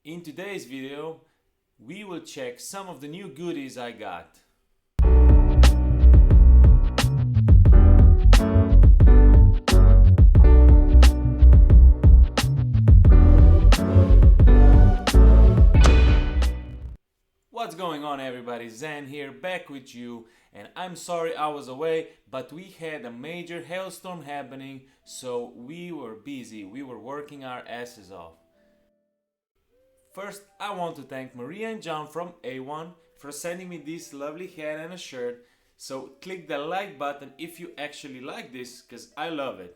In today's video, we will check some of the new goodies I got. What's going on, everybody? Zen here, back with you, and I'm sorry I was away, but we had a major hailstorm happening, so we were busy. We were working our asses off. First, I want to thank Maria and John from A1 for sending me this lovely hat and a shirt. So click the like button if you actually like this, because I love it.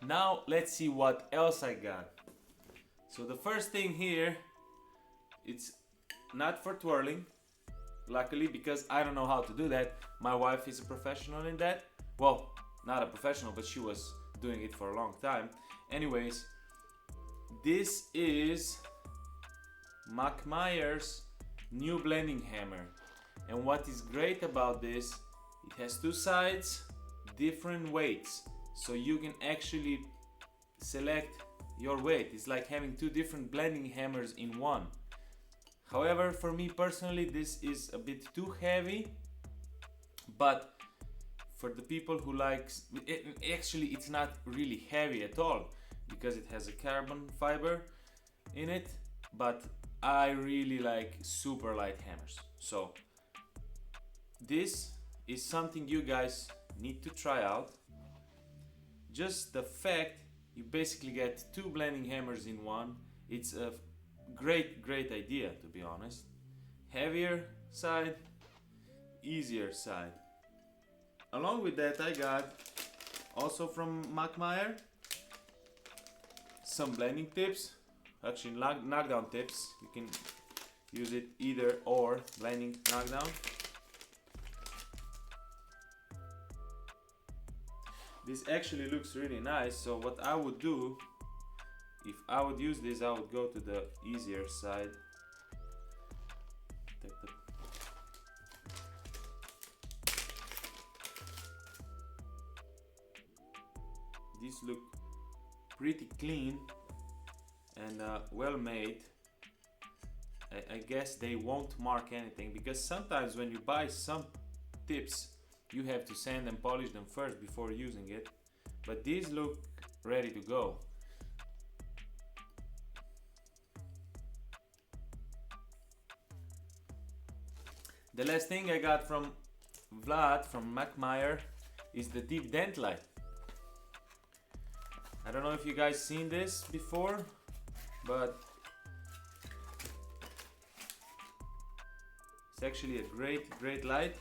Now let's see what else I got. So the first thing here, it's not for twirling, luckily, because I don't know how to do that. My wife is a professional in that. Well, not a professional, but she was doing it for a long time. Anyways, this is Mackmeyer's new blending hammer, and what is great about this, it has two sides, different weights, so you can actually select your weight. It's like having two different blending hammers in one. However, for me personally, this is a bit too heavy, but for the people who likes it, actually it's not really heavy at all, because it has a carbon fiber in it, but I really like super light hammers. So this is something you guys need to try out. Just the fact you basically get two blending hammers in one, it's a great idea, to be honest. Heavier side, easier side. Along with that, I got also from Mackmeyer some blending tips, actually knockdown tips. You can use it either or, blending knockdown. This actually looks really nice, so what I would do, if I would use this, I would go to the easier side. These look pretty clean and well made. I guess they won't mark anything, because sometimes when you buy some tips you have to sand and polish them first before using it, but these look ready to go. The last thing I got from Vlad from Mackmeyer is the deep dent light. I don't know if you guys seen this before, but it's actually a great light.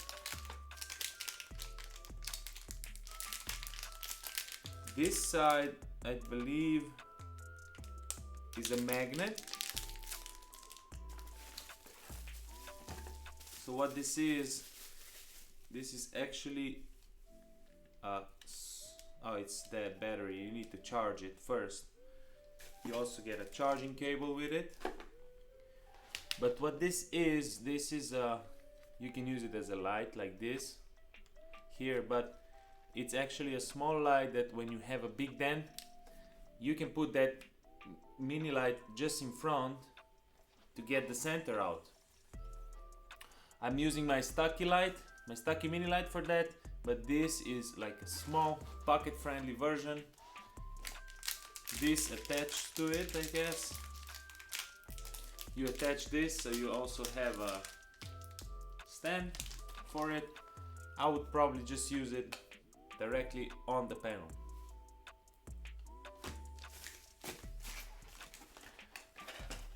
This side, I believe, is a magnet. So what this is actually oh, it's the battery. You need to charge it first. You also get a charging cable with it. But what this is you can use it as a light like this here, but it's actually a small light that when you have a big dent, you can put that mini light just in front to get the center out. I'm using my Stucky mini light for that, but this is like a small pocket friendly version. This attached to it, I guess. You attach this, so you also have a stand for it. I would probably just use it directly on the panel.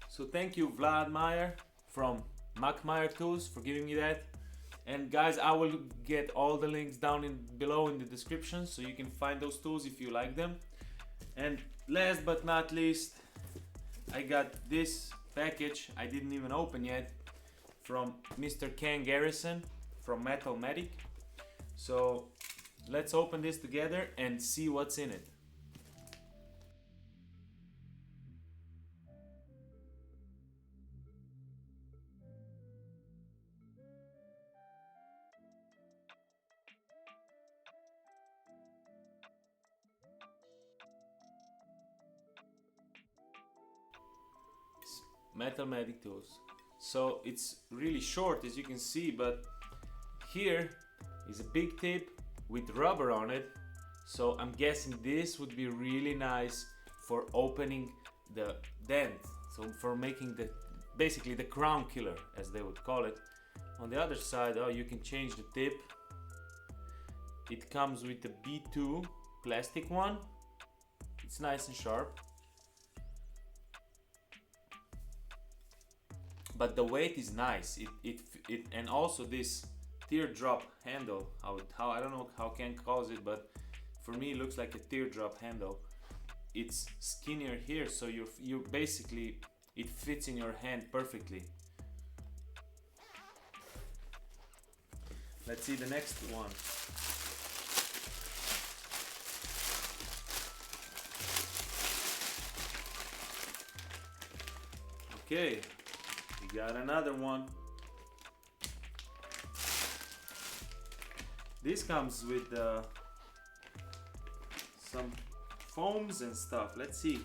So thank you, Vlad Meyer from Mackmeyer Tools, for giving me that. And guys, I will get all the links down below in the description, so you can find those tools if you like them. And last but not least, I got this package I didn't even open yet from Mr. Ken Garrison from Metal Medic. So let's open this together and see what's in it. metal magic tools. So it's really short, as you can see, but here is a big tip with rubber on it. So I'm guessing this would be really nice for opening the dent, so for making the basically the crown killer, as they would call it. On the other side, oh, you can change the tip. It comes with the B2 plastic one. It's nice and sharp, but the weight is nice. It and also this teardrop handle. How I don't know how can cause it, but for me it looks like a teardrop handle. It's skinnier here, so you basically it fits in your hand perfectly. Let's see the next one. Okay, we got another one. This comes with some foams and stuff. Let's see.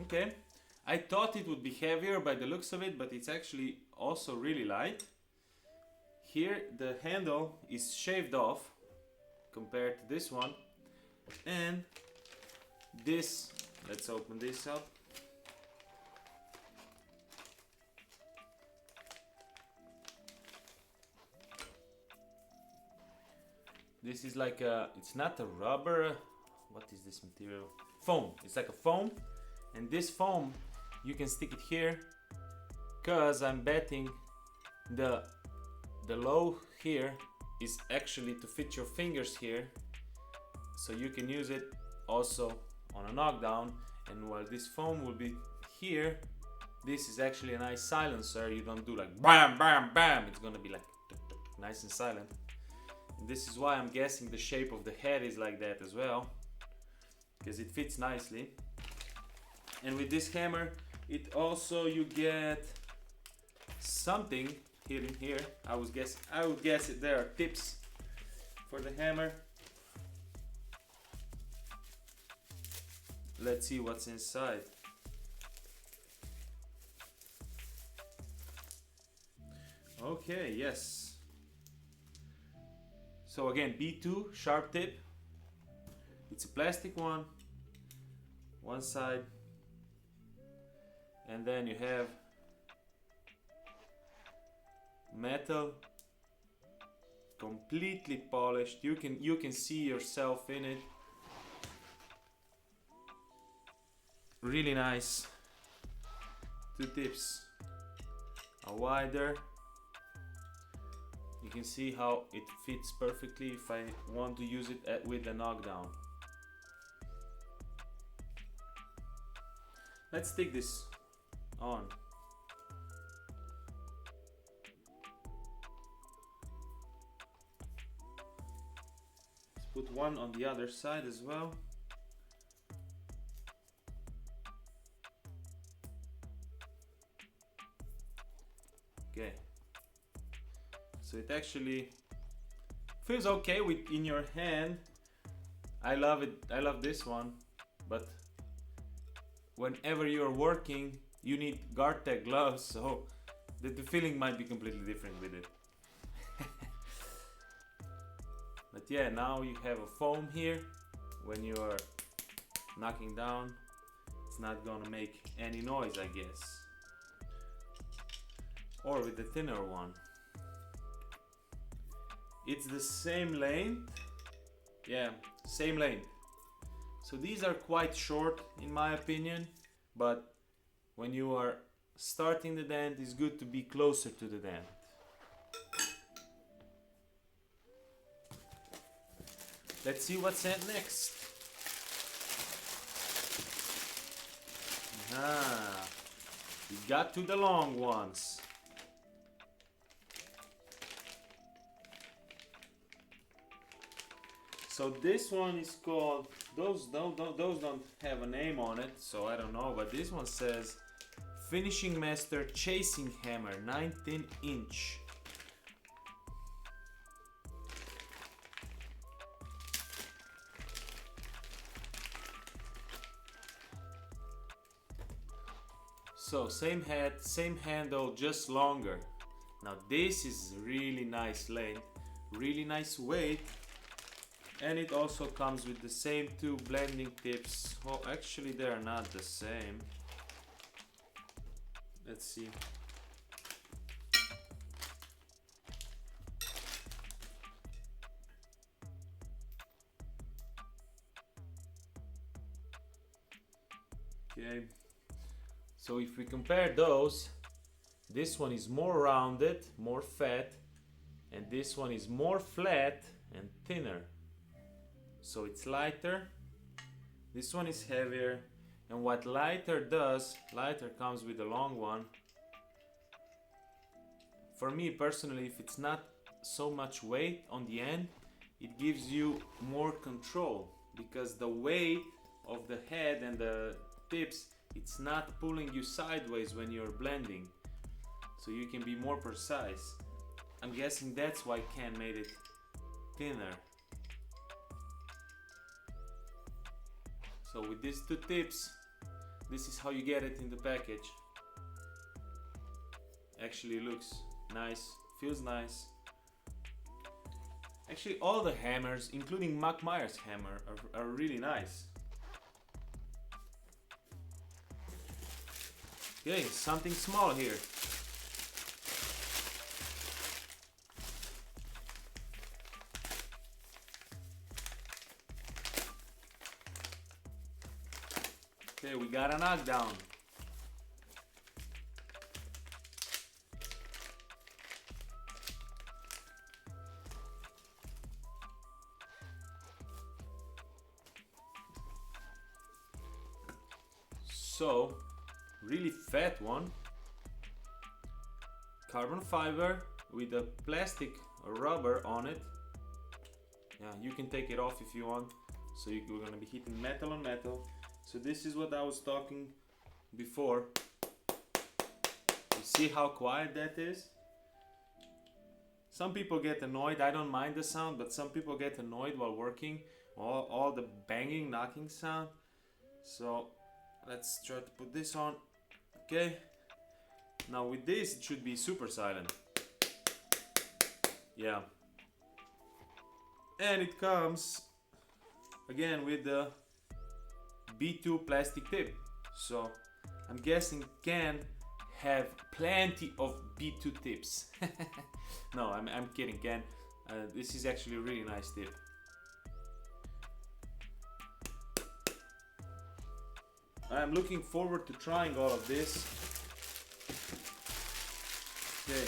Okay, I thought it would be heavier by the looks of it, but it's actually also really light. Here the handle is shaved off compared to this one, and this, let's open this up. This is like a, it's not a rubber, what is this material? Foam, it's like a foam, and this foam, you can stick it here, cause I'm betting the low here is actually to fit your fingers here, so you can use it also on a knockdown. And while this foam will be here, this is actually a nice silencer. You don't do like bam bam bam, it's gonna be like nice and silent. And this is why I'm guessing the shape of the head is like that as well, because it fits nicely. And with this hammer, it also, you get something hidden here. I would guess there are tips for the hammer. Let's see what's inside. Okay, yes. So again, B2 sharp tip. It's a plastic one side, and then you have metal, completely polished. You can see yourself in it. Really nice. Two tips are wider. You can see how it fits perfectly if I want to use it with the knockdown. Let's stick this on. Let's put one on the other side as well. Okay, so it actually feels okay in your hand. I love it. I love this one, but whenever you're working, you need GuardTech gloves, so the feeling might be completely different with it. But yeah, now you have a foam here. When you're knocking down, it's not gonna make any noise, I guess. Or with the thinner one. It's the same length. Yeah, same length. So these are quite short in my opinion, but when you are starting the dent, it's good to be closer to the dent. Let's see what's next. We got to the long ones. So this one is called, those don't have a name on it, so I don't know, but this one says Finishing Master Chasing Hammer 19-inch. So same head, same handle, just longer. Now this is really nice length, really nice weight, and it also comes with the same two blending tips. Oh, actually they are not the same. Let's see. Okay, so if we compare those, this one is more rounded, more fat, and this one is more flat and thinner. So it's lighter, this one is heavier, and what lighter does, lighter comes with a long one. For me personally, if it's not so much weight on the end, it gives you more control, because the weight of the head and the tips, it's not pulling you sideways when you're blending, so you can be more precise. I'm guessing that's why Ken made it thinner. So with these two tips, this is how you get it in the package. Actually looks nice, feels nice. Actually all the hammers, including Mac Myers hammer, are really nice. Okay, something small here. Okay, we got a Knockdown. So, really fat one. Carbon fiber with a plastic rubber on it. Yeah, you can take it off if you want. So we're gonna be hitting metal on metal. So this is what I was talking before. You see how quiet that is? Some people get annoyed. I don't mind the sound, but some people get annoyed while working. All the banging, knocking sound. So let's try to put this on. Okay. Now with this, it should be super silent. Yeah. And it comes again with the B2 plastic tip. So I'm guessing can have plenty of B2 tips. No, I'm kidding, Ken. This is actually a really nice tip. I'm looking forward to trying all of this. Okay.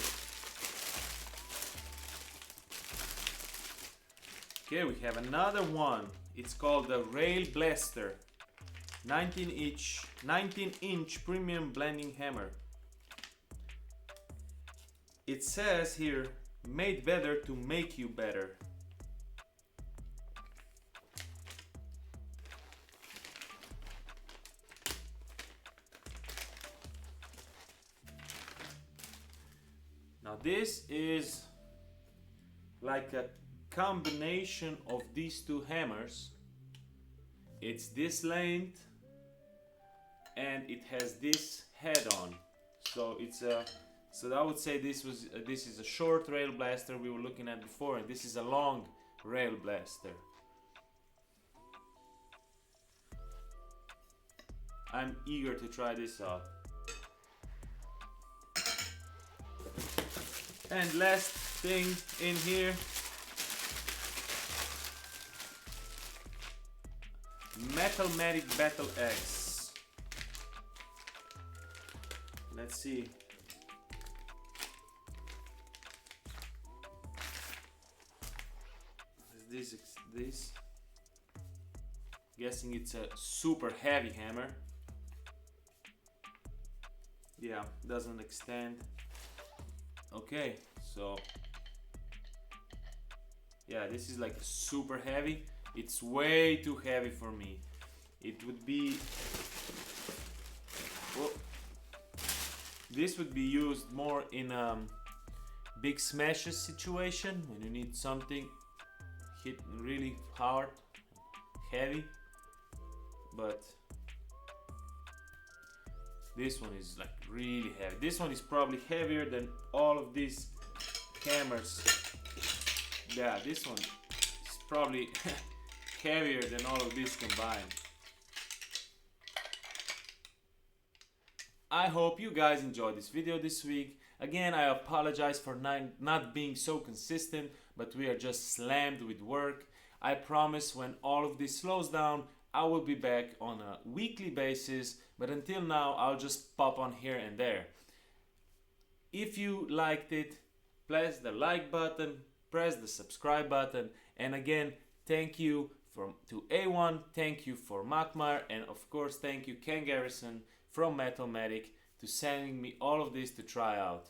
Okay, we have another one. It's called the Rail Blaster 19-inch premium blending hammer. It says here, made better to make you better. Now this is like a combination of these two hammers. It's this length and it has this head on. So it's a I would say this is a short rail blaster we were looking at before, and this is a long rail blaster. I'm eager to try this out. And last thing in here, Metalmatic Battle Axe. Let's see. This guessing it's a super heavy hammer. Yeah, doesn't extend. Okay, so yeah, this is like super heavy. It's way too heavy for me. It would be, well, this would be used more in big smashes situation when you need something hit really hard, heavy. But This one is like really heavy. This one is probably heavier than all of these hammers. Yeah, this one is probably heavier than all of these combined. I hope you guys enjoyed this video this week. Again, I apologize for not being so consistent, but we are just slammed with work. I promise when all of this slows down, I will be back on a weekly basis, but until now, I'll just pop on here and there. If you liked it, press the like button, press the subscribe button, and again, thank you to A1, thank you for Makmar, and of course, thank you Ken Garrison from Metalmatic to sending me all of this to try out.